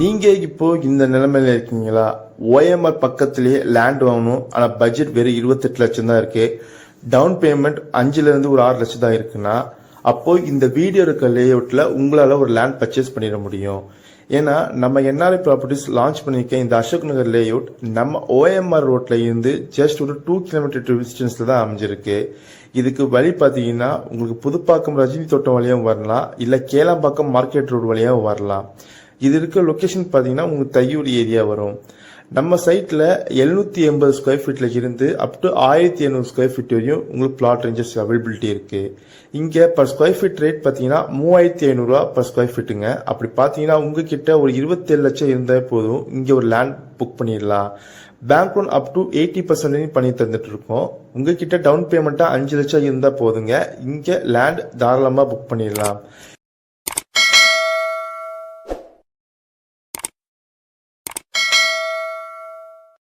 நீங்க இப்போ இந்த நிலைமையில இருக்கீங்களா? ஓஎம்ஆர் பக்கத்திலேயே லேண்ட் வாங்கணும், ஆனா பட்ஜெட் வெறும் 28 லட்சம் தான் இருக்கு. டவுன் பேமெண்ட் 5ல இருந்து ஒரு 6 லட்சம் தான் இருக்குன்னா, அப்போ இந்த வீடியோ இருக்க லேஅவுட்ல உங்களால ஒரு லேண்ட் பர்ச்சேஸ் பண்ணிட முடியும். ஏன்னா நம்ம என்ஆர்ஐ ப்ராப்பர்ட்டிஸ் லான்ச் பண்ணிருக்க இந்த அசோக் நகர் லேஅவுட் நம்ம ஓஎம்ஆர் ரோட்ல இருந்து ஜஸ்ட் ஒரு 2 கிலோமீட்டர் டிஸ்டன்ஸ்ல தான் அமைஞ்சிருக்கு. இதுக்கு வழி பாத்தீங்கன்னா உங்களுக்கு புதுப்பாக்கம் ரஜினி தோட்டம் வழியாகவும் வரலாம், இல்ல கேளாம்பாக்கம் மார்க்கெட் ரோடு வழியாகவும் வரலாம். இது இருக்க லொகேஷன் பாத்தீங்கன்னா உங்களுக்கு தையூர் ஏரியா வரும். நம்ம சைட்ல 780 ஸ்கொயர் ஃபீட்ல இருந்து அப் டு 1800 ஸ்கொயர் ஃபீட் வரையும் உங்களுக்கு பிளாட் ரேஞ்சஸ் அவைலபிலிட்டி இருக்கு. இங்க பர் ஸ்கொயர் ஃபீட் ரேட் பாத்தீங்கன்னா 3500 ரூபா பர் ஸ்கொயர் ஃபீட்டுங்க. அப்படி பாத்தீங்கன்னா உங்ககிட்ட ஒரு 27 லட்சம் இருந்தா போதும், இங்க ஒரு லேண்ட் புக் பண்ணிடலாம். பேங்க் லோன் அப் டு 80% பண்ணி தந்துட்டு இருக்கோம். உங்ககிட்ட டவுன் பேமெண்டா 5 லட்சம் இருந்தா போதுங்க, இங்க லேண்ட் தாராளமா புக் பண்ணிடலாம்.